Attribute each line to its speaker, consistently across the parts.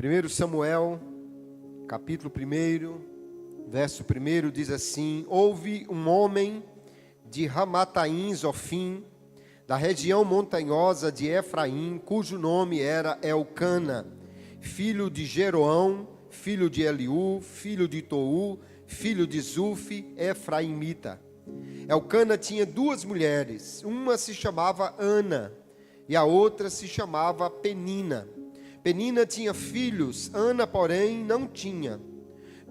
Speaker 1: 1 Samuel, capítulo 1, verso 1 diz assim: Houve um homem de Ramataim Zofim, da região montanhosa de Efraim, cujo nome era Elcana, filho de Jeroão, filho de Eliú, filho de Tou, filho de Zufi, efraimita. Elcana tinha duas mulheres, uma se chamava Ana e a outra se chamava Penina. Penina tinha filhos, Ana, porém, não tinha.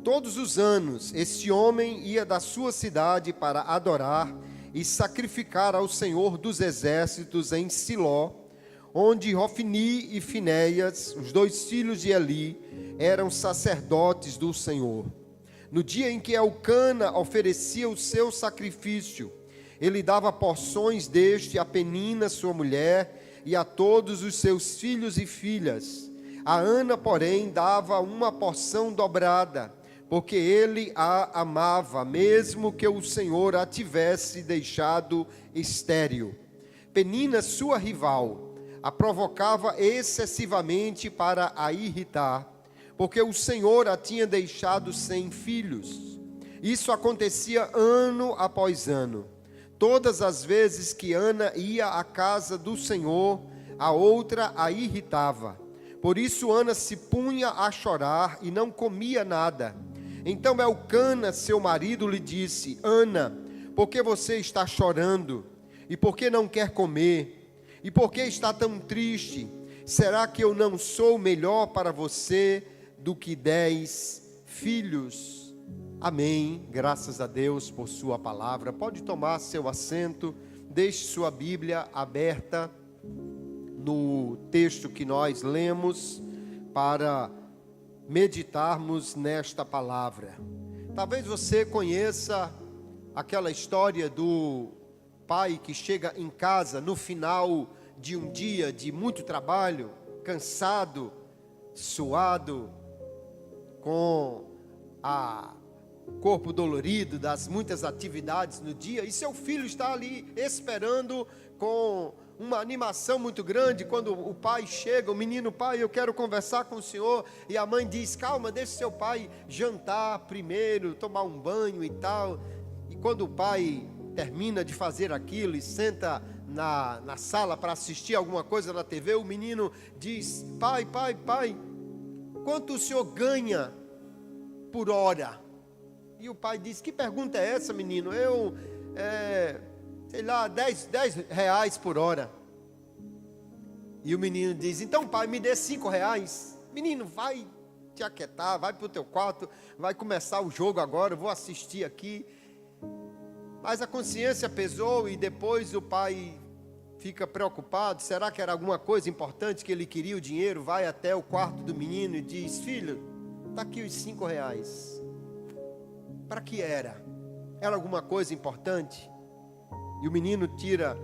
Speaker 1: Todos os anos, esse homem ia da sua cidade para adorar e sacrificar ao Senhor dos Exércitos em Siló, onde Hofni e Finéias, os dois filhos de Eli, eram sacerdotes do Senhor. No dia em que Elcana oferecia o seu sacrifício, ele dava porções deste a Penina, sua mulher, e a todos os seus filhos e filhas. A Ana, porém, dava uma porção dobrada, porque ele a amava, mesmo que o Senhor a tivesse deixado estéril. Penina, sua rival, a provocava excessivamente para a irritar, porque o Senhor a tinha deixado sem filhos. Isso acontecia ano após ano. Todas as vezes que Ana ia à casa do Senhor, a outra a irritava. Por isso Ana se punha a chorar e não comia nada. Então Elcana, seu marido, lhe disse: Ana, por que você está chorando? E por que não quer comer? E por que está tão triste? Será que eu não sou melhor para você do que 10 filhos? Amém. Graças a Deus por sua palavra. Pode tomar seu assento, deixe sua Bíblia aberta no texto que nós lemos para meditarmos nesta palavra. Talvez você conheça aquela história do pai que chega em casa no final de um dia de muito trabalho, cansado, suado, com corpo dolorido das muitas atividades no dia, e seu filho está ali esperando com uma animação muito grande. Quando o pai chega, o menino: pai, eu quero conversar com o senhor. E a mãe diz: calma, deixe seu pai jantar primeiro, tomar um banho e tal. E quando o pai termina de fazer aquilo e senta na sala para assistir alguma coisa na TV, o menino diz: pai, quanto o senhor ganha por hora? E o pai diz: que pergunta é essa, menino? Eu, sei lá, 10 reais por hora. E o menino diz: então pai, me dê 5 reais. Menino, vai te aquietar, vai para o teu quarto, vai começar o jogo agora, eu vou assistir aqui. Mas a consciência pesou e depois o pai fica preocupado. Será que era alguma coisa importante que ele queria o dinheiro? Vai até o quarto do menino e diz: filho, está aqui os 5 reais. Para que era? Era alguma coisa importante? E o menino tira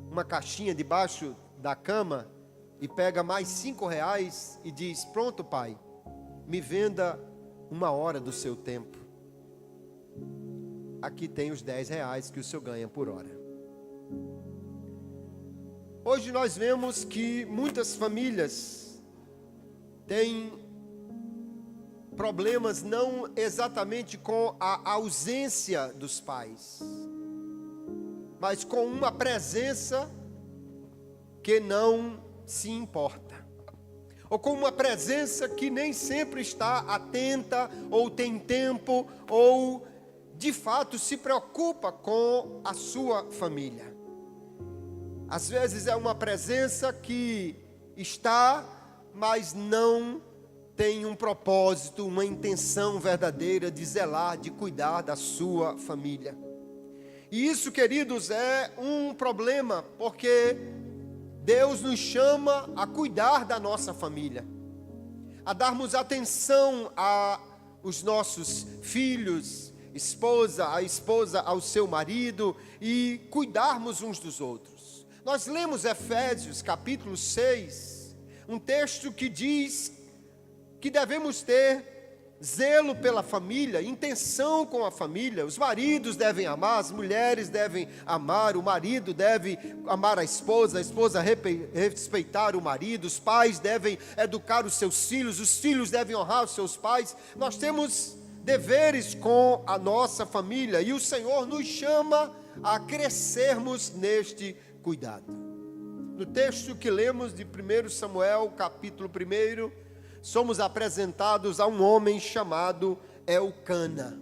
Speaker 1: uma caixinha debaixo da cama e pega mais 5 reais e diz: pronto, pai, me venda 1 hora do seu tempo. Aqui tem os 10 reais que o senhor ganha por hora. Hoje nós vemos que muitas famílias têm problemas não exatamente com a ausência dos pais, mas com uma presença que não se importa, ou com uma presença que nem sempre está atenta, ou tem tempo, ou de fato se preocupa com a sua família. Às vezes é uma presença que está, mas não tem um propósito, uma intenção verdadeira de zelar, de cuidar da sua família. E isso, queridos, é um problema, porque Deus nos chama a cuidar da nossa família, a darmos atenção aos nossos filhos, a esposa ao seu marido, e cuidarmos uns dos outros. Nós lemos Efésios capítulo 6, um texto que diz que devemos ter zelo pela família, intenção com a família. Os maridos devem amar, as mulheres devem amar, o marido deve amar a esposa respeitar o marido, os pais devem educar os filhos devem honrar os seus pais. Nós temos deveres com a nossa família e o Senhor nos chama a crescermos neste cuidado. No texto que lemos de 1 Samuel, capítulo 1, somos apresentados a um homem chamado Elcana.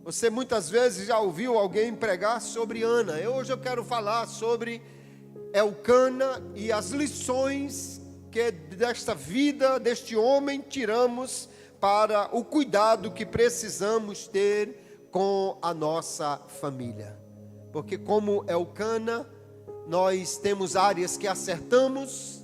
Speaker 1: Você muitas vezes já ouviu alguém pregar sobre Ana. Hoje eu quero falar sobre Elcana e as lições que desta vida, deste homem, tiramos para o cuidado que precisamos ter com a nossa família. Porque como Elcana, nós temos áreas que acertamos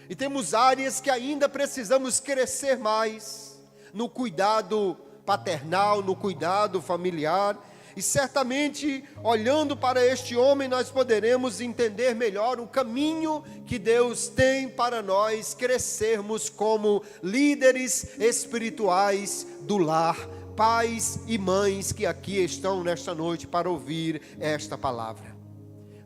Speaker 1: e temos áreas que ainda precisamos crescer mais no cuidado paternal, no cuidado familiar. E certamente, olhando para este homem, nós poderemos entender melhor o caminho que Deus tem para nós crescermos como líderes espirituais do lar, pais e mães que aqui estão nesta noite para ouvir esta palavra.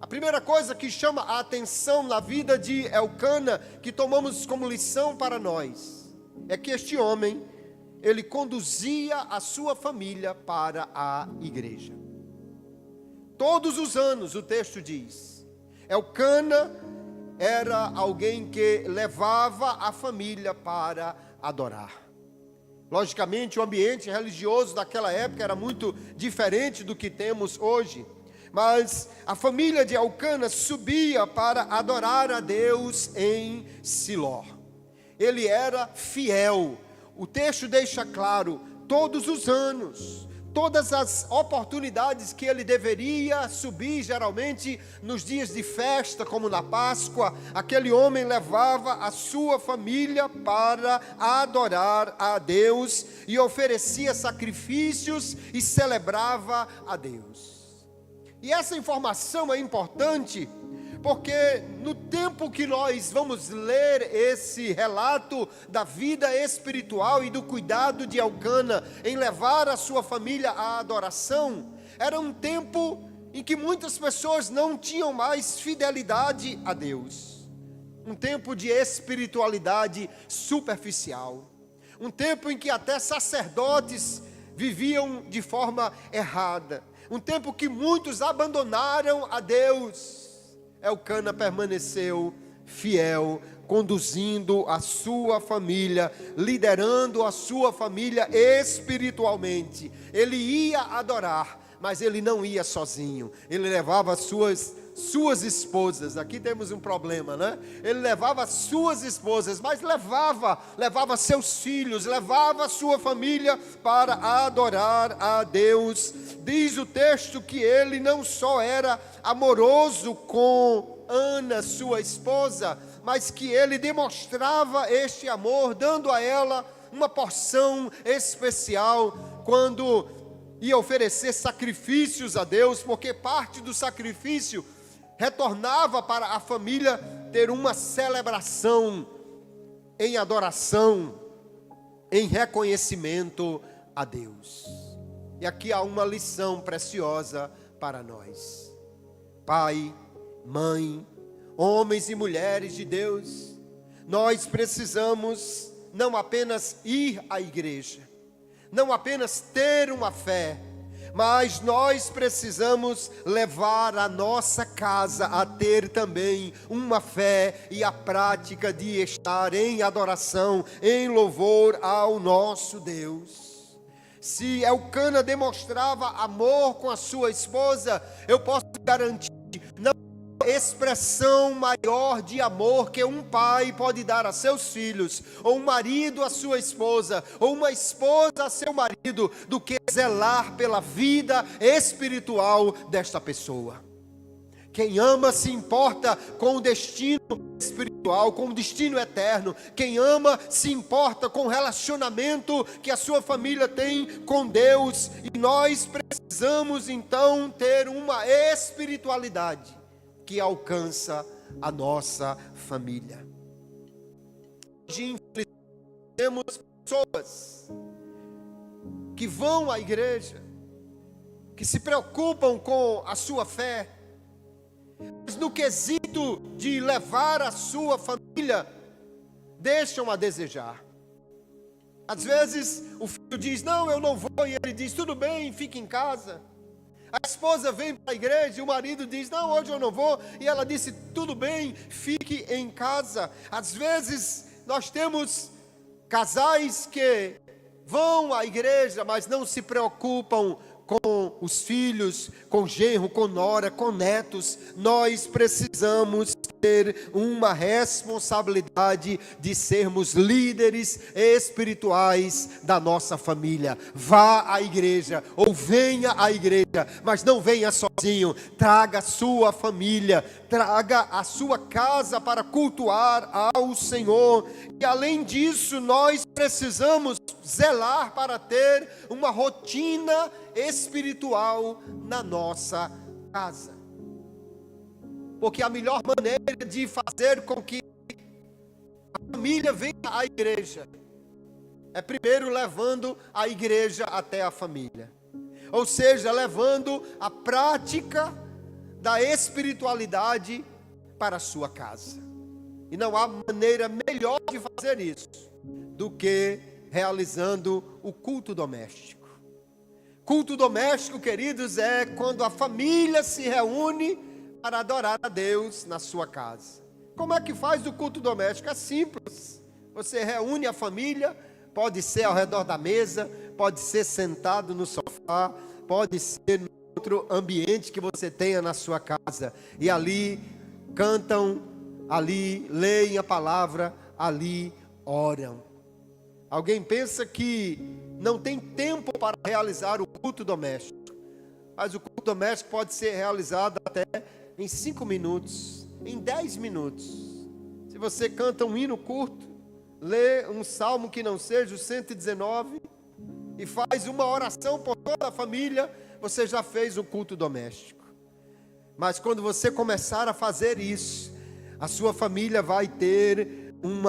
Speaker 1: A primeira coisa que chama a atenção na vida de Elcana, que tomamos como lição para nós, é que este homem, ele conduzia a sua família para a igreja. Todos os anos, o texto diz, Elcana era alguém que levava a família para adorar. Logicamente, o ambiente religioso daquela época era muito diferente do que temos hoje. Mas a família de Elcana subia para adorar a Deus em Siló. Ele era fiel. O texto deixa claro, todos os anos, todas as oportunidades que ele deveria subir, geralmente nos dias de festa, como na Páscoa, aquele homem levava a sua família para adorar a Deus e oferecia sacrifícios e celebrava a Deus. E essa informação é importante, porque no tempo que nós vamos ler esse relato da vida espiritual e do cuidado de Elcana em levar a sua família à adoração, era um tempo em que muitas pessoas não tinham mais fidelidade a Deus. Um tempo de espiritualidade superficial. Um tempo em que até sacerdotes viviam de forma errada. Um tempo que muitos abandonaram a Deus. Elcana permaneceu fiel, conduzindo a sua família, liderando a sua família espiritualmente. Ele ia adorar, mas ele não ia sozinho. Ele levava suas esposas. Aqui temos um problema, né? Ele levava suas esposas, mas levava seus filhos, levava a sua família para adorar a Deus. Diz o texto que ele não só era amoroso com Ana, sua esposa, mas que ele demonstrava este amor, dando a ela uma porção especial quando ia oferecer sacrifícios a Deus, porque parte do sacrifício retornava para a família ter uma celebração em adoração, em reconhecimento a Deus. E aqui há uma lição preciosa para nós. Pai, mãe, homens e mulheres de Deus, nós precisamos não apenas ir à igreja, não apenas ter uma fé, mas nós precisamos levar a nossa casa a ter também uma fé e a prática de estar em adoração, em louvor ao nosso Deus. Se Elcana demonstrava amor com a sua esposa, eu posso garantir, não há expressão maior de amor que um pai pode dar a seus filhos, ou um marido a sua esposa, ou uma esposa a seu marido, do que zelar pela vida espiritual desta pessoa. Quem ama se importa com o destino espiritual, com o destino eterno. Quem ama se importa com o relacionamento que a sua família tem com Deus. E nós precisamos então ter uma espiritualidade que alcança a nossa família. Hoje, infelizmente, temos pessoas que vão à igreja, que se preocupam com a sua fé, mas no quesito de levar a sua família, deixam a desejar. Às vezes o filho diz, não, eu não vou, e ele diz, tudo bem, fique em casa. A esposa vem para a igreja e o marido diz, não, hoje eu não vou, e ela disse, tudo bem, fique em casa. Às vezes nós temos casais que vão à igreja, mas não se preocupam com os filhos, com genro, com nora, com netos. Nós precisamos ter uma responsabilidade de sermos líderes espirituais da nossa família. Vá à igreja ou venha à igreja, mas não venha sozinho. Traga a sua família, traga a sua casa para cultuar ao Senhor. E além disso, nós precisamos zelar para ter uma rotina espiritual na nossa casa. Porque a melhor maneira de fazer com que a família venha à igreja é primeiro levando a igreja até a família. Ou seja, levando a prática da espiritualidade para a sua casa. E não há maneira melhor de fazer isso do que realizando o culto doméstico. Culto doméstico, queridos, é quando a família se reúne para adorar a Deus na sua casa. Como é que faz o culto doméstico? É simples. Você reúne a família, pode ser ao redor da mesa, pode ser sentado no sofá, pode ser em outro ambiente que você tenha na sua casa. E ali cantam, ali leem a palavra, ali oram. Alguém pensa que não tem tempo para realizar o culto doméstico, mas o culto doméstico pode ser realizado até em 5 minutos, em 10 minutos. Se você canta um hino curto, lê um salmo que não seja o 119 e faz uma oração por toda a família, você já fez o culto doméstico. Mas quando você começar a fazer isso, a sua família vai ter um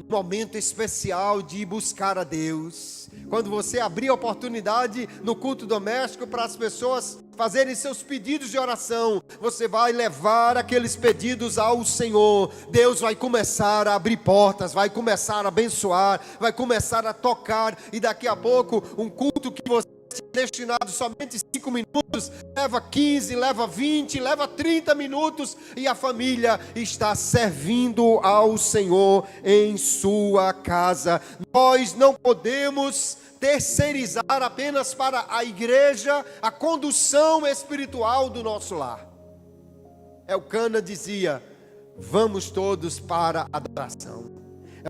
Speaker 1: momento especial de buscar a Deus. Quando você abrir a oportunidade no culto doméstico para as pessoas fazerem seus pedidos de oração, você vai levar aqueles pedidos ao Senhor. Deus vai começar a abrir portas, vai começar a abençoar, vai começar a tocar, e daqui a pouco um culto que você destinado somente 5 minutos, leva 15, leva 20, leva 30 minutos, e a família está servindo ao Senhor em sua casa. Nós não podemos terceirizar apenas para a igreja a condução espiritual do nosso lar. Elcana dizia, vamos todos para a adoração.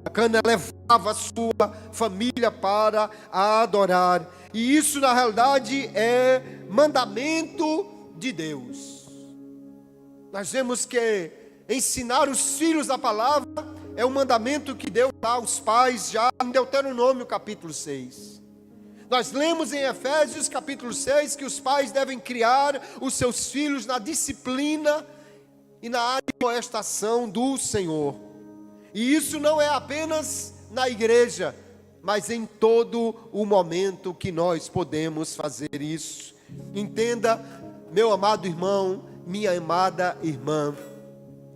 Speaker 1: Elcana levava a sua família para adorar. E isso na realidade é mandamento de Deus. Nós vemos que ensinar os filhos a palavra é um mandamento que Deus dá aos pais já em Deuteronômio capítulo 6. Nós lemos em Efésios capítulo 6 que os pais devem criar os seus filhos na disciplina e na admoestação do Senhor. E isso não é apenas na igreja, mas em todo o momento que nós podemos fazer isso. Entenda, meu amado irmão, minha amada irmã,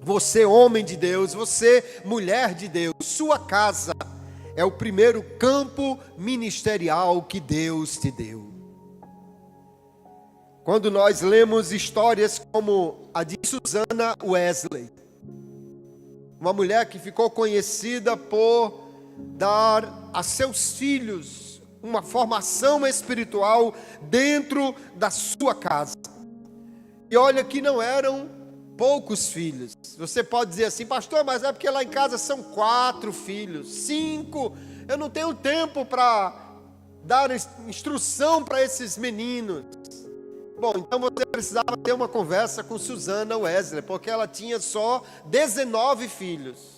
Speaker 1: você homem de Deus, você mulher de Deus, sua casa é o primeiro campo ministerial que Deus te deu. Quando nós lemos histórias como a de Susana Wesley, uma mulher que ficou conhecida por dar a seus filhos uma formação espiritual dentro da sua casa. E olha que não eram poucos filhos. Você pode dizer assim, pastor, mas é porque lá em casa são 4 filhos, 5. Eu não tenho tempo para dar instrução para esses meninos. Bom, então você precisava ter uma conversa com Susana Wesley, porque ela tinha só 19 filhos.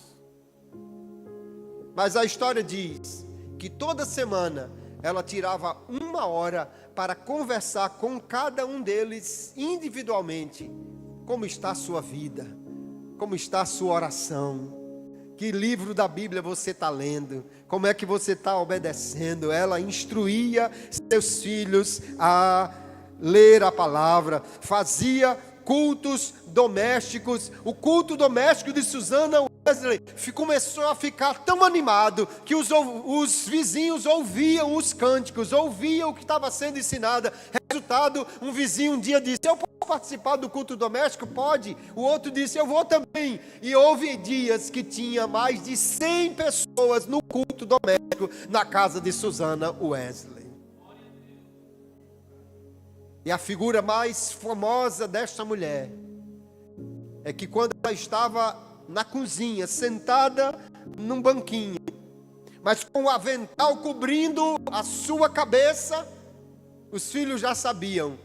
Speaker 1: Mas a história diz que toda semana ela tirava 1 hora para conversar com cada um deles individualmente. Como está a sua vida? Como está a sua oração? Que livro da Bíblia você está lendo? Como é que você está obedecendo? Ela instruía seus filhos a ler a palavra, fazia cultos domésticos. O culto doméstico de Susana Wesley começou a ficar tão animado que os vizinhos ouviam os cânticos, ouviam o que estava sendo ensinado. Resultado, um vizinho um dia disse: eu posso participar do culto doméstico? Pode. O outro disse: eu vou também. E houve dias que tinha mais de 100 pessoas no culto doméstico na casa de Susana Wesley. E a figura mais famosa desta mulher é que quando ela estava na cozinha, sentada num banquinho, mas com o avental cobrindo a sua cabeça, os filhos já sabiam: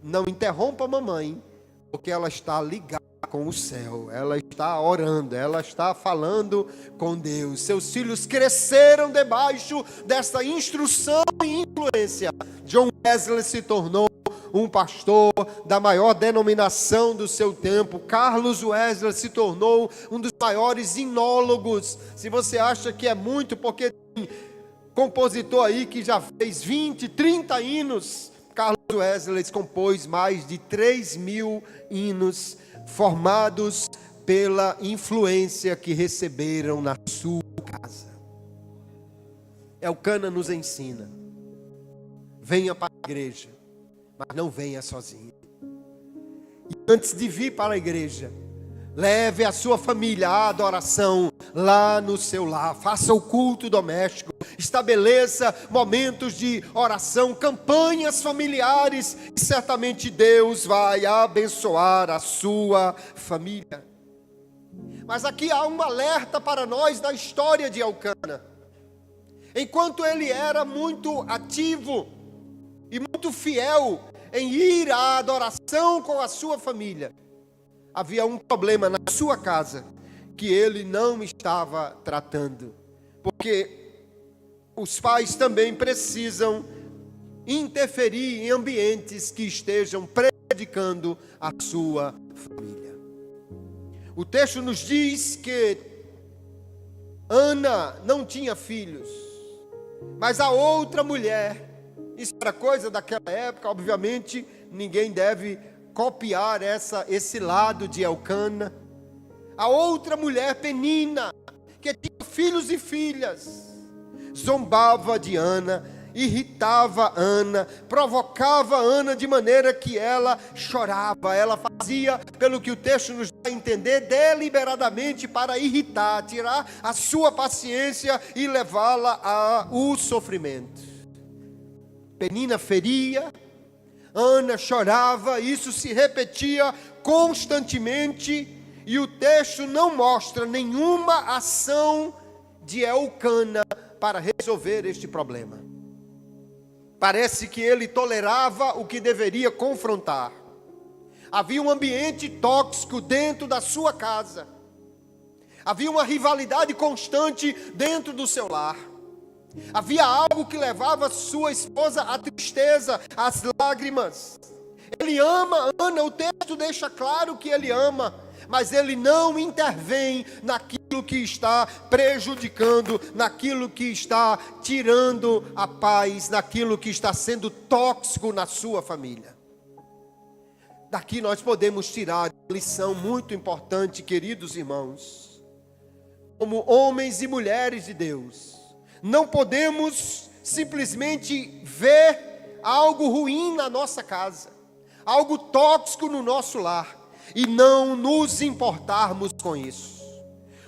Speaker 1: não interrompa a mamãe, porque ela está ligada com o céu, ela está orando, ela está falando com Deus. Seus filhos cresceram debaixo dessa instrução e influência. John Wesley se tornou um pastor da maior denominação do seu tempo. Carlos Wesley se tornou um dos maiores hinólogos. Se você acha que é muito, porque tem compositor aí que já fez 20, 30 hinos, Carlos Wesley compôs mais de 3.000 hinos formados pela influência que receberam na sua casa. Elcana nos ensina: venha para a igreja, mas não venha sozinho. E antes de vir para a igreja, leve a sua família à adoração lá no seu lar. Faça o culto doméstico. Estabeleça momentos de oração, campanhas familiares. E certamente Deus vai abençoar a sua família. Mas aqui há um alerta para nós da história de Elcana. Enquanto ele era muito ativo e muito fiel em ir à adoração com a sua família, havia um problema na sua casa que ele não estava tratando. Porque os pais também precisam interferir em ambientes que estejam prejudicando a sua família. O texto nos diz que Ana não tinha filhos, mas a outra mulher, isso era coisa daquela época, obviamente ninguém deve copiar esse lado de Elcana. A outra mulher, Penina, que tinha filhos e filhas, zombava de Ana, irritava Ana, provocava Ana de maneira que ela chorava. Ela fazia, pelo que o texto nos dá a entender, deliberadamente para irritar, tirar a sua paciência e levá-la ao sofrimento. Penina feria, Ana chorava, isso se repetia constantemente, e o texto não mostra nenhuma ação de Elcana para resolver este problema. Parece que ele tolerava o que deveria confrontar. Havia um ambiente tóxico dentro da sua casa. Havia uma rivalidade constante dentro do seu lar. Havia algo que levava sua esposa à tristeza, às lágrimas. Ele ama Ana, o texto deixa claro que ele ama, mas ele não intervém naquilo que está prejudicando, naquilo que está tirando a paz, naquilo que está sendo tóxico na sua família. Daqui nós podemos tirar uma lição muito importante, queridos irmãos. Como homens e mulheres de Deus, não podemos simplesmente ver algo ruim na nossa casa, algo tóxico no nosso lar, e não nos importarmos com isso.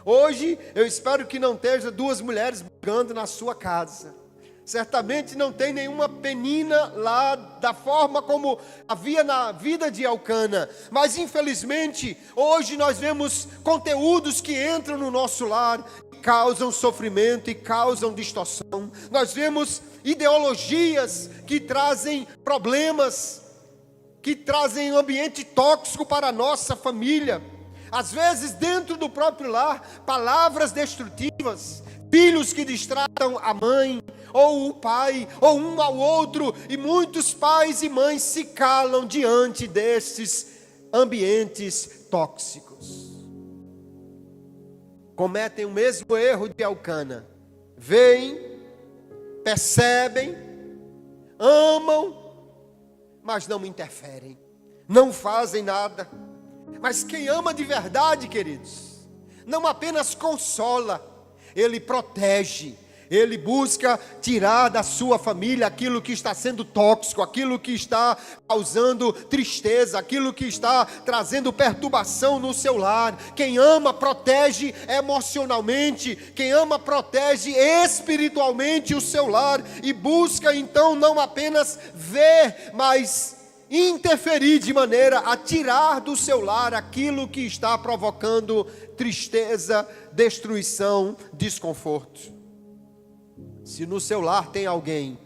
Speaker 1: Hoje eu espero que não esteja duas mulheres brigando na sua casa. Certamente não tem nenhuma Penina lá da forma como havia na vida de Elcana. Mas infelizmente hoje nós vemos conteúdos que entram no nosso lar e causam sofrimento e causam distorção. Nós vemos ideologias que trazem problemas, que trazem um ambiente tóxico para a nossa família. Às vezes dentro do próprio lar, palavras destrutivas, filhos que distratam a mãe, ou o pai, ou um ao outro, e muitos pais e mães se calam diante desses ambientes tóxicos. cometem o mesmo erro de Elcana. Veem, percebem, amam, mas não interferem, não fazem nada. Mas quem ama de verdade, queridos, não apenas consola, ele protege. Ele busca tirar da sua família aquilo que está sendo tóxico, aquilo que está causando tristeza, aquilo que está trazendo perturbação no seu lar. Quem ama, protege emocionalmente. Quem ama, protege espiritualmente o seu lar. E busca então não apenas ver, mas interferir de maneira a tirar do seu lar aquilo que está provocando tristeza, destruição, desconforto. Se no seu lar tem alguém,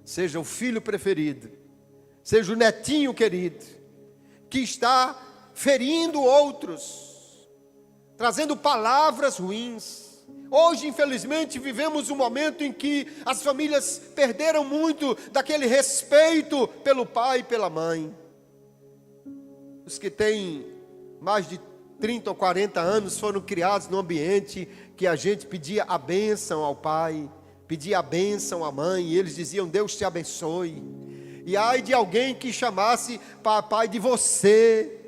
Speaker 1: seja o filho preferido, seja o netinho querido, que está ferindo outros, trazendo palavras ruins. Hoje, infelizmente, vivemos um momento em que as famílias perderam muito daquele respeito pelo pai e pela mãe. Os que têm mais de 30 ou 40 anos foram criados num ambiente que a gente pedia a bênção ao pai, pedia a bênção à mãe, e eles diziam: Deus te abençoe. E ai de alguém que chamasse papai de você,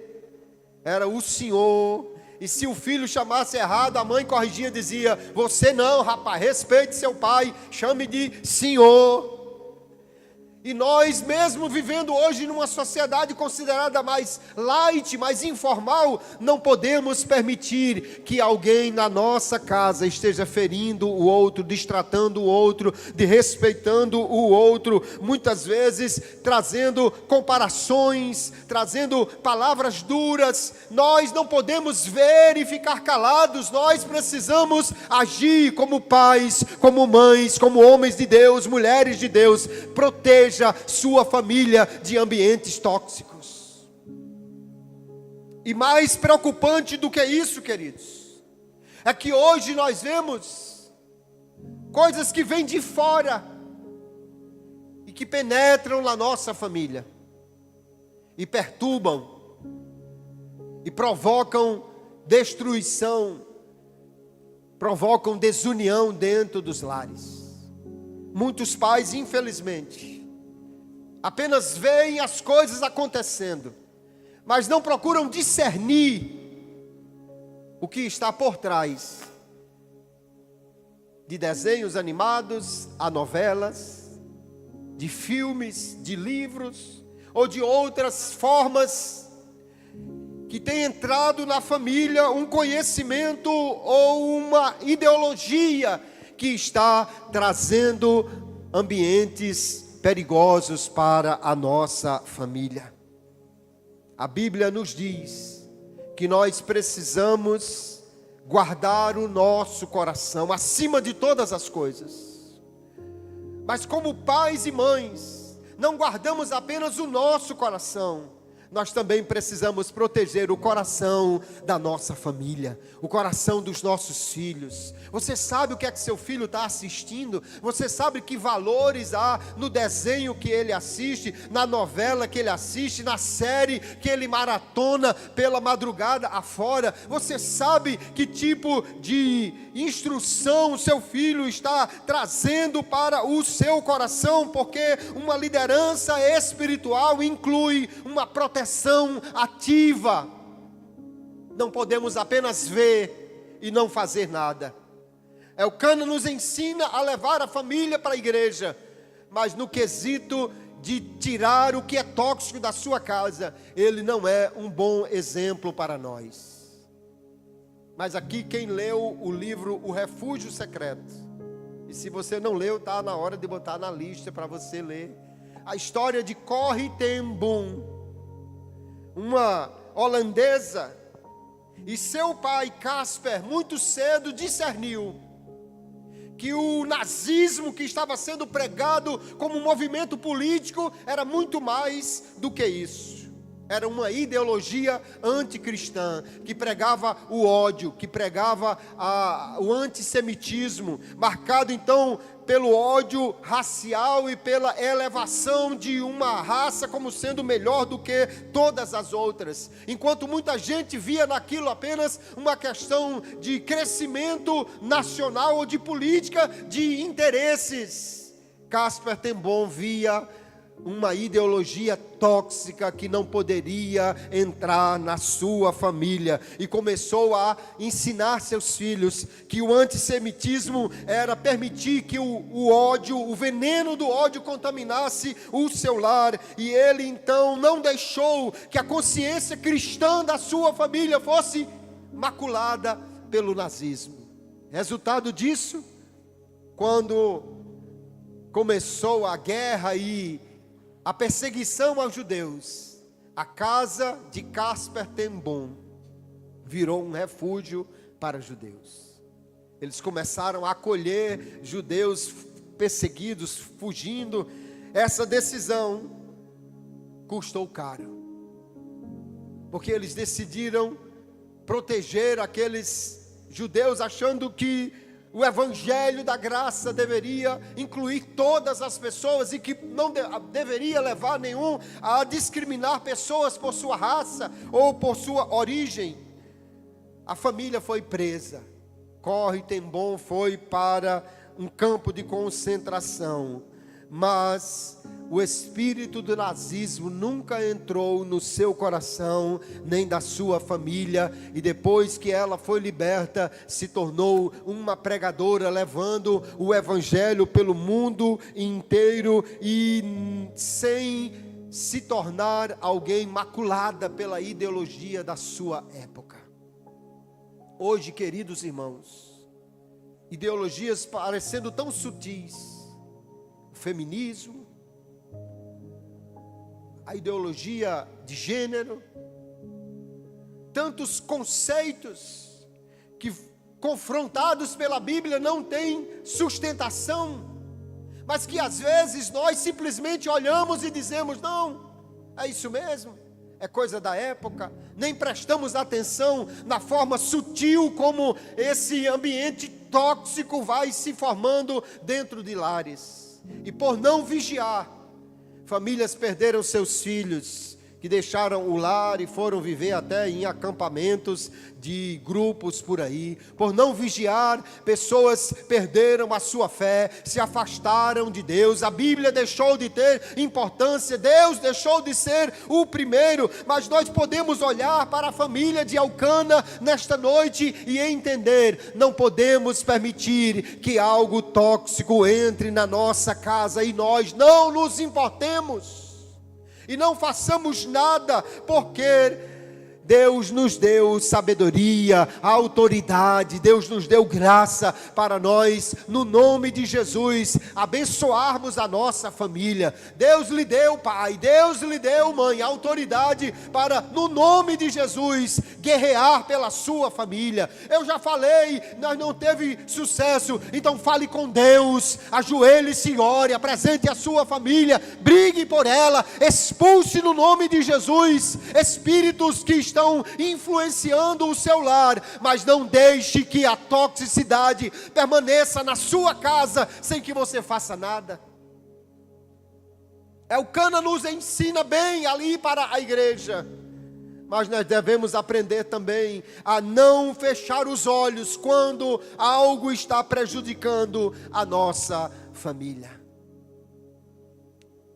Speaker 1: era o senhor. E se o filho chamasse errado, a mãe corrigia e dizia: você não, rapaz, respeite seu pai, chame de senhor. E nós, mesmo vivendo hoje numa sociedade considerada mais light, mais informal, não podemos permitir que alguém na nossa casa esteja ferindo o outro, destratando o outro, desrespeitando o outro, muitas vezes trazendo comparações, trazendo palavras duras. Nós não podemos ver e ficar calados, nós precisamos agir como pais, como mães, como homens de Deus, mulheres de Deus. Proteja sua família de ambientes tóxicos. E mais preocupante do que isso, queridos, é que hoje nós vemos coisas que vêm de fora e que penetram na nossa família e perturbam e provocam destruição, provocam desunião dentro dos lares. Muitos pais, infelizmente, apenas veem as coisas acontecendo, mas não procuram discernir o que está por trás de desenhos animados, a novelas, de filmes, de livros, ou de outras formas que tem entrado na família um conhecimento ou uma ideologia que está trazendo ambientes perigosos para a nossa família. A Bíblia nos diz que nós precisamos guardar o nosso coração acima de todas as coisas. Mas como pais e mães, não guardamos apenas o nosso coração, nós também precisamos proteger o coração da nossa família, o coração dos nossos filhos. Você sabe o que é que seu filho está assistindo? Você sabe que valores há no desenho que ele assiste, na novela que ele assiste, na série que ele maratona pela madrugada afora? Você sabe que tipo de instrução seu filho está trazendo para o seu coração? Porque uma liderança espiritual inclui uma proteção ativa. Não podemos apenas ver e não fazer nada. Elcana nos ensina a levar a família para a igreja, mas no quesito de tirar o que é tóxico da sua casa, ele não é um bom exemplo para nós. Mas aqui quem leu o livro O Refúgio Secreto, e se você não leu, está na hora de botar na lista para você ler, a história de Corrie ten Boom, uma holandesa, e seu pai Casper muito cedo discerniu que o nazismo que estava sendo pregado como um movimento político era muito mais do que isso. Era uma ideologia anticristã, que pregava o ódio, que pregava o antissemitismo, marcado então pelo ódio racial e pela elevação de uma raça como sendo melhor do que todas as outras. Enquanto muita gente via naquilo apenas uma questão de crescimento nacional ou de política de interesses, Casper Ten Boom via uma ideologia tóxica que não poderia entrar na sua família, e começou a ensinar seus filhos que o antissemitismo era permitir que o ódio, o veneno do ódio contaminasse o seu lar, e ele então não deixou que a consciência cristã da sua família fosse maculada pelo nazismo. Resultado disso, quando começou a guerra e a perseguição aos judeus, a casa de Casper Ten Boom virou um refúgio para judeus. Eles começaram a acolher judeus perseguidos, fugindo. Essa decisão custou caro, porque eles decidiram proteger aqueles judeus, achando que o evangelho da graça deveria incluir todas as pessoas e que não deveria levar nenhum a discriminar pessoas por sua raça ou por sua origem. A família foi presa. Corrie Ten Boom foi para um campo de concentração, mas o espírito do nazismo nunca entrou no seu coração, nem da sua família, e depois que ela foi liberta, se tornou uma pregadora, levando o evangelho pelo mundo inteiro, e sem se tornar alguém maculada pela ideologia da sua época. Hoje, queridos irmãos, ideologias parecendo tão sutis, o feminismo, a ideologia de gênero, tantos conceitos que, confrontados pela Bíblia, não têm sustentação, mas que às vezes nós simplesmente olhamos e dizemos: não, é isso mesmo, é coisa da época. Nem prestamos atenção na forma sutil como esse ambiente tóxico vai se formando dentro de lares, e por não vigiar, famílias perderam seus filhos, que deixaram o lar e foram viver até em acampamentos de grupos por aí. Por não vigiar, pessoas perderam a sua fé, se afastaram de Deus. A Bíblia deixou de ter importância, Deus deixou de ser o primeiro. Mas nós podemos olhar para a família de Elcana nesta noite e entender: não podemos permitir que algo tóxico entre na nossa casa e nós não nos importemos e não façamos nada, porque Deus nos deu sabedoria, autoridade, Deus nos deu graça para nós, no nome de Jesus, abençoarmos a nossa família. Deus lhe deu, pai, Deus lhe deu, mãe, autoridade para, no nome de Jesus, guerrear pela sua família. Eu já falei, nós não teve sucesso, então fale com Deus, ajoelhe-se e ore, apresente a sua família, brigue por ela, expulse no nome de Jesus espíritos que estão influenciando o seu lar, mas não deixe que a toxicidade permaneça na sua casa sem que você faça nada. Elcana nos ensina bem ali para a igreja, mas nós devemos aprender também a não fechar os olhos quando algo está prejudicando a nossa família.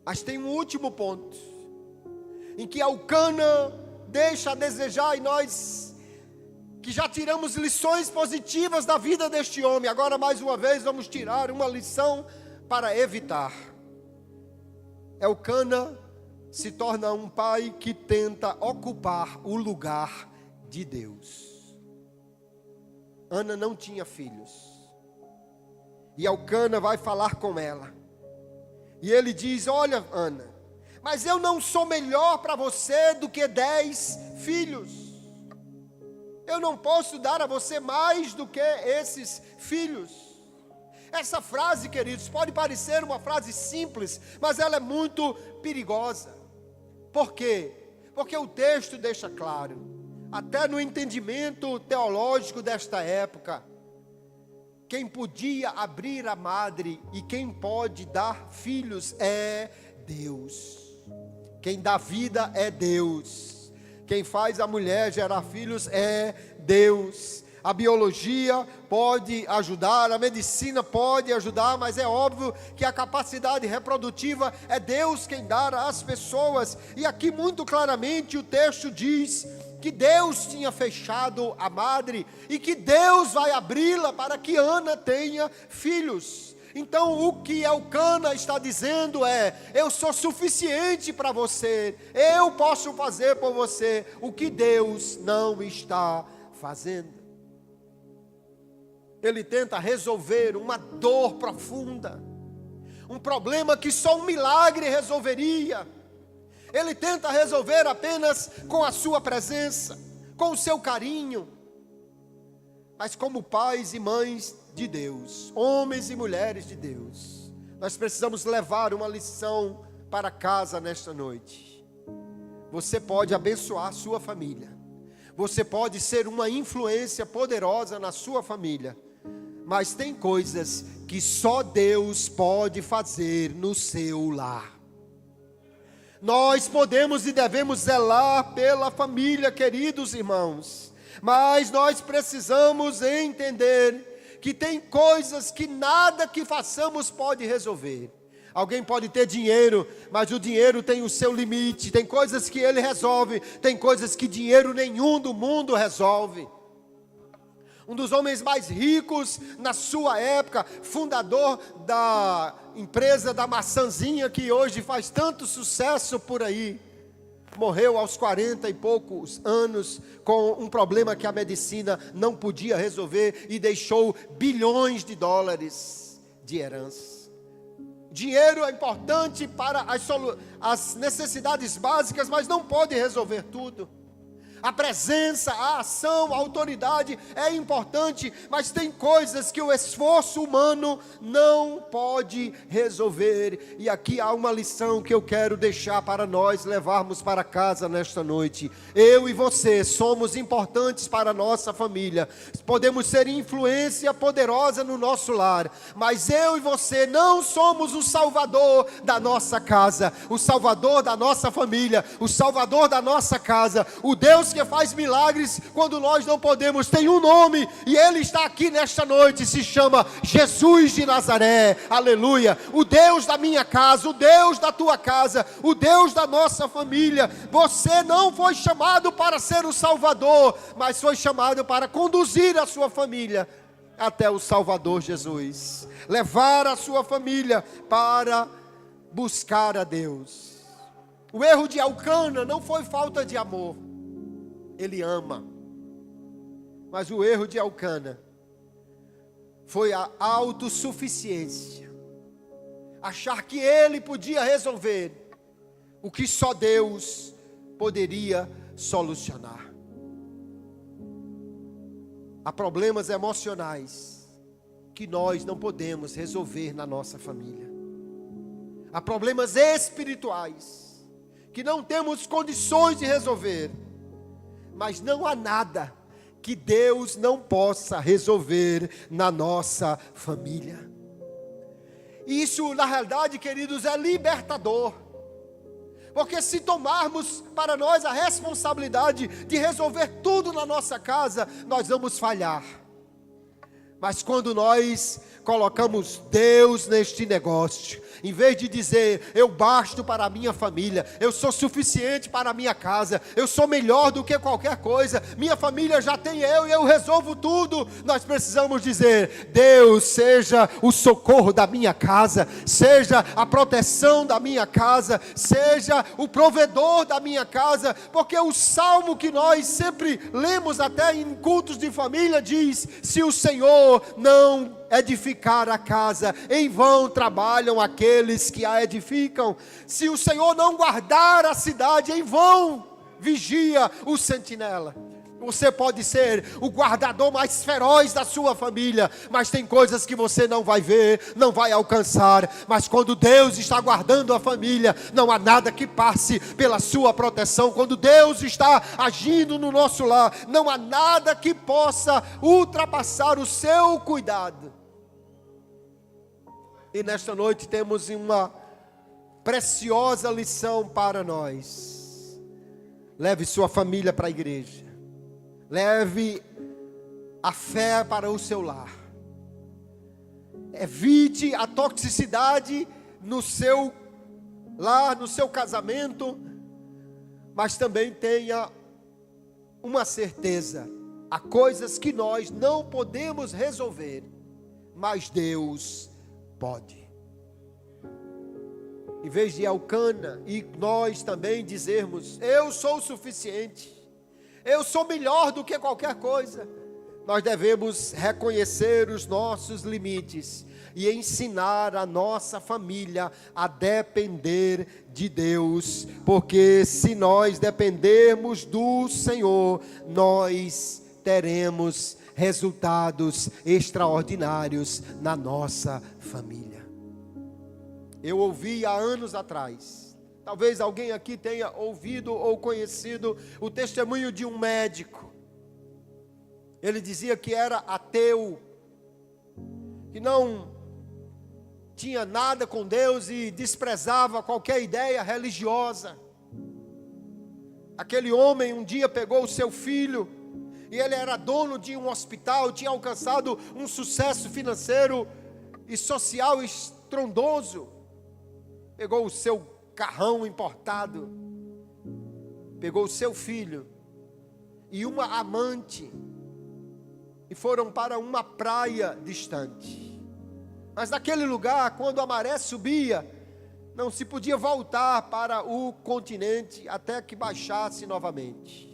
Speaker 1: Mas tem um último ponto em que Elcana deixa a desejar, e nós que já tiramos lições positivas da vida deste homem, agora mais uma vez vamos tirar uma lição para evitar. Elcana se torna um pai que tenta ocupar o lugar de Deus. Ana não tinha filhos, e Elcana vai falar com ela, e ele diz: olha, Ana, mas eu não sou melhor para você do que 10 filhos. Eu não posso dar a você mais do que esses filhos. Essa frase, queridos, pode parecer uma frase simples, mas ela é muito perigosa. Por quê? Porque o texto deixa claro, até no entendimento teológico desta época, quem podia abrir a madre e quem pode dar filhos é Deus. Quem dá vida é Deus. Quem faz a mulher gerar filhos é Deus. A biologia pode ajudar, a medicina pode ajudar, mas é óbvio que a capacidade reprodutiva é Deus quem dá às pessoas. E aqui muito claramente o texto diz que Deus tinha fechado a madre e que Deus vai abri-la para que Ana tenha filhos. Então o que Elcana está dizendo é: eu sou suficiente para você, eu posso fazer por você o que Deus não está fazendo. Ele tenta resolver uma dor profunda, um problema que só um milagre resolveria. Ele tenta resolver apenas com a sua presença, com o seu carinho. Mas como pais e mães de Deus, homens e mulheres de Deus, nós precisamos levar uma lição para casa nesta noite. Você pode abençoar a sua família. Você pode ser uma influência poderosa na sua família. Mas tem coisas que só Deus pode fazer no seu lar. Nós podemos e devemos zelar pela família, queridos irmãos. Mas nós precisamos entender que tem coisas que nada que façamos pode resolver. Alguém pode ter dinheiro, mas o dinheiro tem o seu limite. Tem coisas que ele resolve, tem coisas que dinheiro nenhum do mundo resolve. Um dos homens mais ricos na sua época, fundador da empresa da maçãzinha, que hoje faz tanto sucesso por aí, morreu aos 40 e poucos anos com um problema que a medicina não podia resolver e deixou bilhões de dólares de herança. Dinheiro é importante para as necessidades básicas, mas não pode resolver tudo. A presença, a ação, a autoridade é importante, mas tem coisas que o esforço humano não pode resolver. E aqui há uma lição que eu quero deixar para nós levarmos para casa nesta noite. Eu e você somos importantes para a nossa família. Podemos ser influência poderosa no nosso lar, mas eu e você não somos o salvador da nossa casa, o salvador da nossa família, o salvador da nossa casa. O Deus que faz milagres quando nós não podemos tem um nome, e Ele está aqui nesta noite, se chama Jesus de Nazaré. Aleluia. O Deus da minha casa, o Deus da tua casa, o Deus da nossa família. Você não foi chamado para ser o Salvador, mas foi chamado para conduzir a sua família até o Salvador Jesus, levar a sua família para buscar a Deus. O erro de Elcana não foi falta de amor, ele ama. Mas o erro de Elcana foi a autossuficiência. Achar que ele podia resolver o que só Deus poderia solucionar. Há problemas emocionais que nós não podemos resolver na nossa família. Há problemas espirituais que não temos condições de resolver. Mas não há nada que Deus não possa resolver na nossa família. Isso, na realidade, queridos, é libertador. Porque se tomarmos para nós a responsabilidade de resolver tudo na nossa casa, nós vamos falhar. Mas quando nós colocamos Deus neste negócio, em vez de dizer, eu basto para a minha família, eu sou suficiente para a minha casa, eu sou melhor do que qualquer coisa, minha família já tem eu e eu resolvo tudo, nós precisamos dizer, Deus seja o socorro da minha casa, seja a proteção da minha casa, seja o provedor da minha casa, porque o salmo que nós sempre lemos até em cultos de família diz, se o Senhor não edificar a casa, em vão trabalham aqueles que a edificam. Se o Senhor não guardar a cidade, em vão vigia o sentinela. Você pode ser o guardador mais feroz da sua família, mas tem coisas que você não vai ver, não vai alcançar. Mas quando Deus está guardando a família, não há nada que passe pela sua proteção. Quando Deus está agindo no nosso lar, não há nada que possa ultrapassar o seu cuidado. E nesta noite temos uma preciosa lição para nós. Leve sua família para a igreja. Leve a fé para o seu lar. Evite a toxicidade no seu lar, no seu casamento. Mas também tenha uma certeza. Há coisas que nós não podemos resolver, mas Deus pode. Em vez de Elcana e nós também dizermos: eu sou o suficiente, eu sou melhor do que qualquer coisa, nós devemos reconhecer os nossos limites e ensinar a nossa família a depender de Deus, porque se nós dependermos do Senhor, nós teremos resultados extraordinários na nossa família. Eu ouvi há anos atrás, talvez alguém aqui tenha ouvido ou conhecido o testemunho de um médico. Ele dizia que era ateu, que não tinha nada com Deus e desprezava qualquer ideia religiosa. Aquele homem um dia pegou o seu filho, e ele era dono de um hospital, tinha alcançado um sucesso financeiro e social estrondoso. Pegou o seu carrão importado, pegou o seu filho e uma amante e foram para uma praia distante. Mas naquele lugar, quando a maré subia, não se podia voltar para o continente até que baixasse novamente.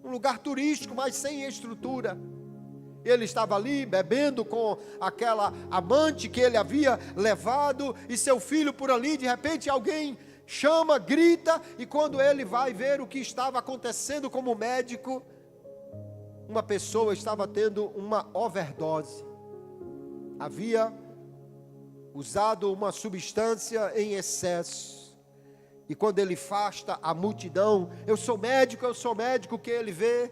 Speaker 1: Um lugar turístico, mas sem estrutura. Ele estava ali bebendo com aquela amante que ele havia levado e seu filho por ali. De repente alguém chama, grita, e quando ele vai ver o que estava acontecendo como médico, uma pessoa estava tendo uma overdose. Havia usado uma substância em excesso. E quando ele afasta a multidão, eu sou médico, o que ele vê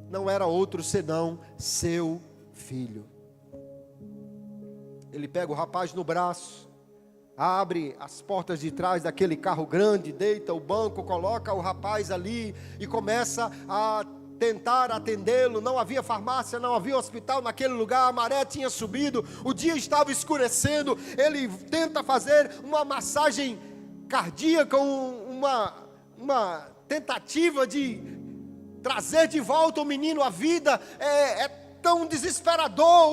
Speaker 1: não era outro senão seu filho. Ele pega o rapaz no braço, abre as portas de trás daquele carro grande, deita o banco, coloca o rapaz ali e começa a tentar atendê-lo. Não havia farmácia, não havia hospital naquele lugar, a maré tinha subido, o dia estava escurecendo. Ele tenta fazer uma massagem cardíaca, uma tentativa de trazer de volta o menino à vida. É tão desesperador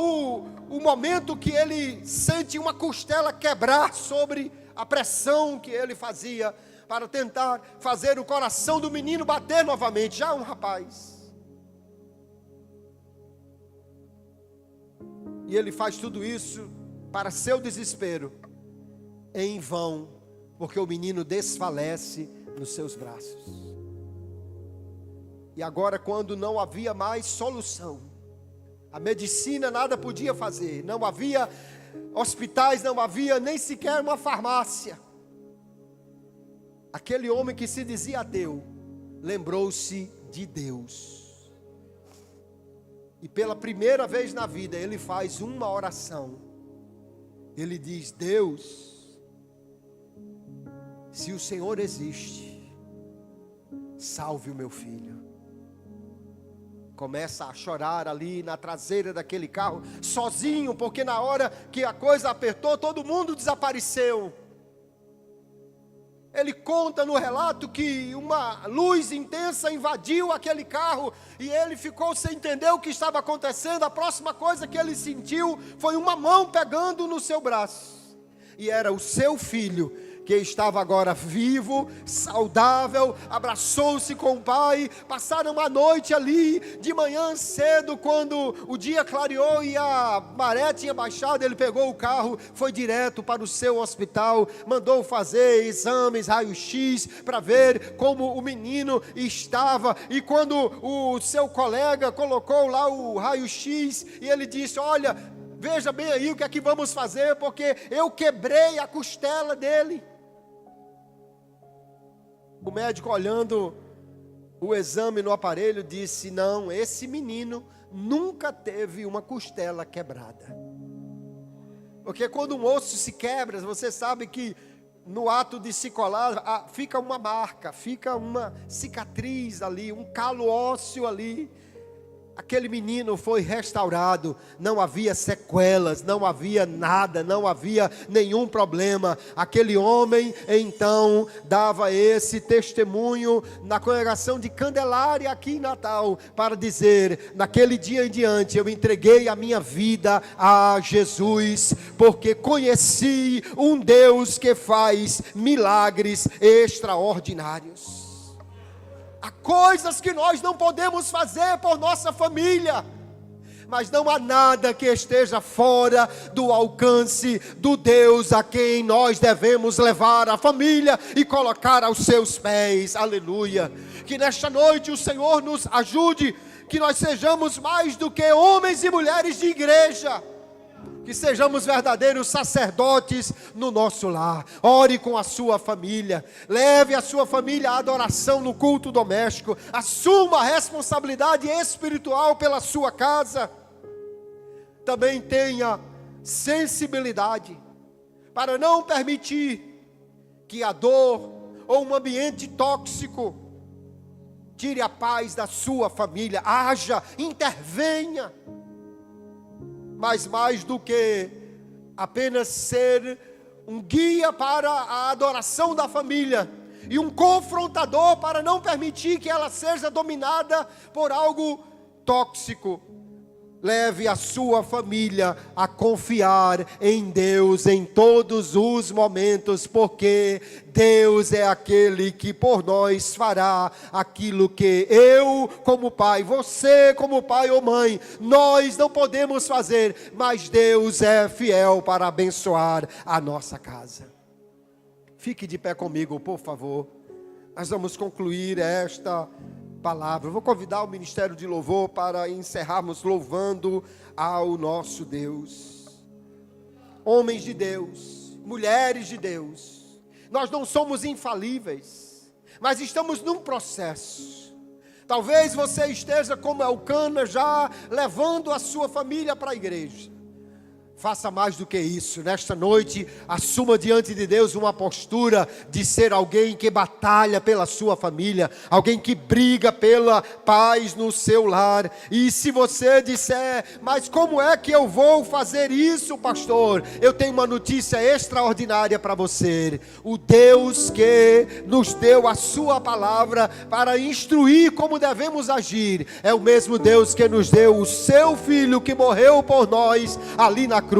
Speaker 1: o momento que ele sente uma costela quebrar sobre a pressão que ele fazia para tentar fazer o coração do menino bater novamente, já um rapaz. E ele faz tudo isso para seu desespero, em vão, porque o menino desfalece nos seus braços. E agora, quando não havia mais solução, a medicina nada podia fazer, não havia hospitais, não havia nem sequer uma farmácia, aquele homem que se dizia ateu, lembrou-se de Deus. E pela primeira vez na vida, ele faz uma oração. Ele diz: Deus, se o Senhor existe, salve o meu filho. Começa a chorar ali na traseira daquele carro, sozinho, porque na hora que a coisa apertou, todo mundo desapareceu. Ele conta no relato que uma luz intensa invadiu aquele carro e ele ficou sem entender o que estava acontecendo. A próxima coisa que ele sentiu foi uma mão pegando no seu braço. E era o seu filho que estava agora vivo, saudável, abraçou-se com o pai, passaram a noite ali, de manhã cedo, quando o dia clareou e a maré tinha baixado, ele pegou o carro, foi direto para o seu hospital, mandou fazer exames, raio-x, para ver como o menino estava, e quando o seu colega colocou lá o raio-x, e ele disse: olha, veja bem aí o que é que vamos fazer, porque eu quebrei a costela dele. O médico, olhando o exame no aparelho, disse: não, esse menino nunca teve uma costela quebrada. Porque quando um osso se quebra, você sabe que no ato de se colar, fica uma marca, fica uma cicatriz ali, um calo ósseo ali. Aquele menino foi restaurado, não havia sequelas, não havia nada, não havia nenhum problema. Aquele homem então dava esse testemunho na congregação de Candelária aqui em Natal, para dizer: naquele dia em diante eu entreguei a minha vida a Jesus, porque conheci um Deus que faz milagres extraordinários. Há coisas que nós não podemos fazer por nossa família, mas não há nada que esteja fora do alcance do Deus a quem nós devemos levar a família e colocar aos seus pés. Aleluia. Que nesta noite o Senhor nos ajude, que nós sejamos mais do que homens e mulheres de igreja, que sejamos verdadeiros sacerdotes no nosso lar. Ore com a sua família, leve a sua família à adoração no culto doméstico, assuma a responsabilidade espiritual pela sua casa. Também tenha sensibilidade para não permitir que a dor ou um ambiente tóxico tire a paz da sua família. Haja, intervenha. Mas mais do que apenas ser um guia para a adoração da família e um confrontador para não permitir que ela seja dominada por algo tóxico, leve a sua família a confiar em Deus em todos os momentos, porque Deus é aquele que por nós fará aquilo que eu como pai, você como pai ou mãe, nós não podemos fazer, mas Deus é fiel para abençoar a nossa casa. Fique de pé comigo, por favor. Nós vamos concluir esta palavra. Eu vou convidar o Ministério de Louvor para encerrarmos louvando ao nosso Deus. Homens de Deus, mulheres de Deus, nós não somos infalíveis, mas estamos num processo. Talvez você esteja como Elcana, já levando a sua família para a igreja. Faça mais do que isso. Nesta noite, assuma diante de Deus uma postura de ser alguém que batalha pela sua família, alguém que briga pela paz no seu lar. E se você disser: mas como é que eu vou fazer isso, pastor? Eu tenho uma notícia extraordinária para você. O Deus que nos deu a sua palavra para instruir como devemos agir, é o mesmo Deus que nos deu o seu Filho que morreu por nós ali na cruz.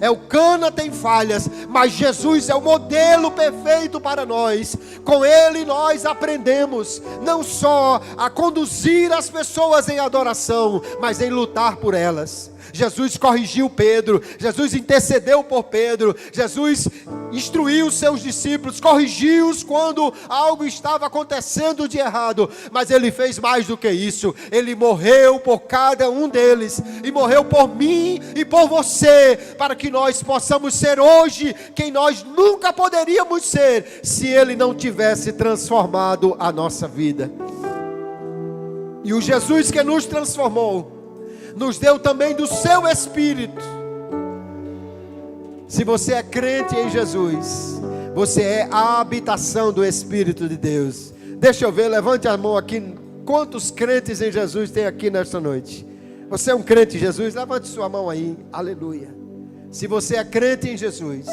Speaker 1: Elcana tem falhas, mas Jesus é o modelo perfeito para nós. Com ele nós aprendemos não só a conduzir as pessoas em adoração, mas em lutar por elas. Jesus corrigiu Pedro, Jesus intercedeu por Pedro, Jesus instruiu os seus discípulos, corrigiu-os quando algo estava acontecendo de errado, mas ele fez mais do que isso. Ele morreu por cada um deles, e morreu por mim e por você, para que nós possamos ser hoje quem nós nunca poderíamos ser, se ele não tivesse transformado a nossa vida. E o Jesus que nos transformou, nos deu também do seu Espírito. Se você é crente em Jesus, você é a habitação do Espírito de Deus. Deixa eu ver, levante a mão aqui. Quantos crentes em Jesus tem aqui nesta noite? Você é um crente em Jesus? Levante sua mão aí, aleluia. Se você é crente em Jesus,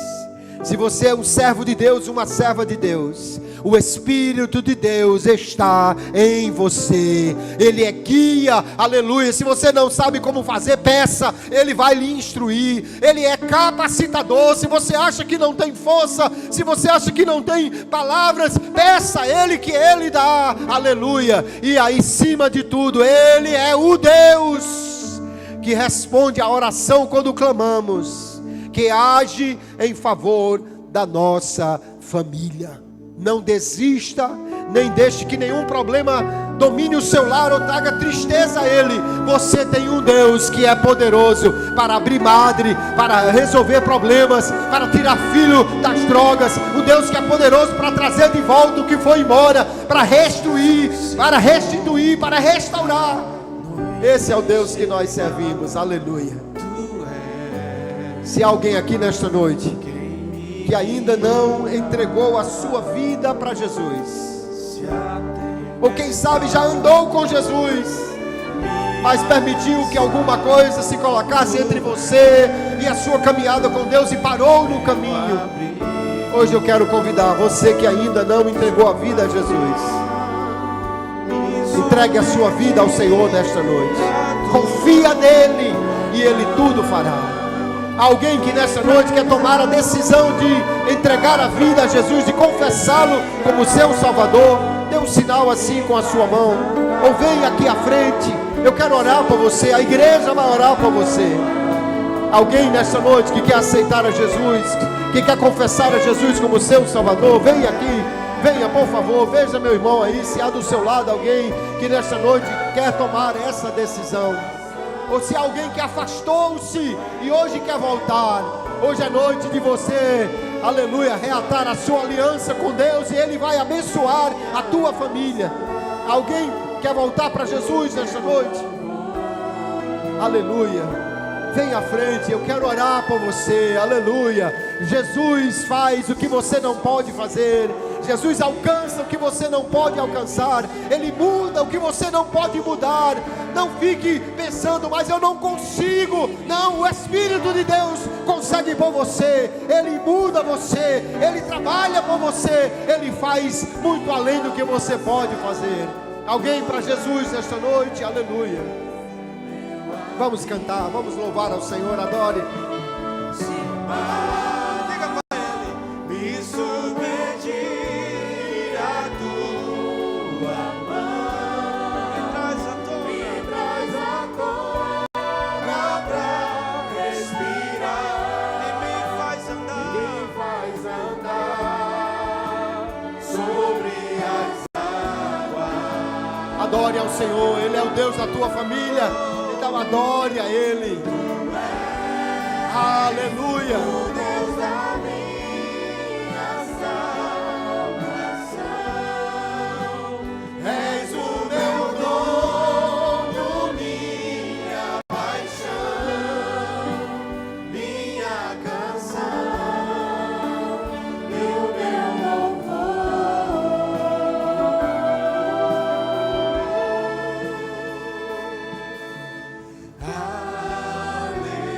Speaker 1: se você é um servo de Deus, uma serva de Deus, O Espírito de Deus está em você. Ele é guia, aleluia. Se você não sabe como fazer, peça, Ele vai lhe instruir. Ele é capacitador. Se você acha que não tem força, se você acha que não tem palavras, peça a Ele que Ele dá, aleluia. E aí, acima de tudo, Ele é o Deus que responde a oração quando clamamos, que age em favor da nossa família. Não desista, nem deixe que nenhum problema domine o seu lar ou traga tristeza a ele. Você tem um Deus que é poderoso para abrir madre, para resolver problemas, para tirar filho das drogas. Um Deus que é poderoso para trazer de volta o que foi embora, para restituir, para restaurar. Esse é o Deus que nós servimos, aleluia. Se há alguém aqui nesta noite que ainda não entregou a sua vida para Jesus, ou quem sabe já andou com Jesus, mas permitiu que alguma coisa se colocasse entre você e a sua caminhada com Deus e parou no caminho, hoje eu quero convidar você que ainda não entregou a vida a Jesus. Entregue a sua vida ao Senhor nesta noite. Confia nele e Ele tudo fará. Alguém que nessa noite quer tomar a decisão de entregar a vida a Jesus, de confessá-lo como seu Salvador, dê um sinal assim com a sua mão, ou venha aqui à frente. Eu quero orar por você, a igreja vai orar por você. Alguém nessa noite que quer aceitar a Jesus, que quer confessar a Jesus como seu Salvador, venha aqui. Venha, por favor, veja meu irmão aí, se há do seu lado alguém que nesta noite quer tomar essa decisão. Ou se há alguém que afastou-se e hoje quer voltar. Hoje é noite de você, aleluia, reatar a sua aliança com Deus e Ele vai abençoar a tua família. Alguém quer voltar para Jesus nesta noite? Aleluia. Vem à frente, eu quero orar por você, aleluia. Jesus faz o que você não pode fazer. Jesus alcança o que você não pode alcançar. Ele muda o que você não pode mudar. Não fique pensando, mas eu não consigo. Não, o Espírito de Deus consegue por você. Ele muda você, Ele trabalha por você. Ele faz muito além do que você pode fazer. Alguém para Jesus nesta noite, aleluia. Vamos cantar, vamos louvar ao Senhor, adore.
Speaker 2: Diga para Ele: me submedir a tua mão, me traz a toda pra respirar, e me faz andar sobre as águas.
Speaker 1: Adore ao Senhor, Ele é o Deus da tua família. Então adore a Ele. Aleluia.
Speaker 2: O Deus da minha salvação, és o meu dono, minha paixão, minha canção e o meu louvor. Aleluia.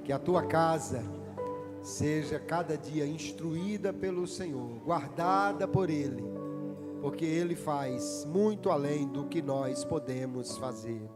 Speaker 1: Que a tua casa seja cada dia instruída pelo Senhor, guardada por Ele, porque Ele faz muito além do que nós podemos fazer.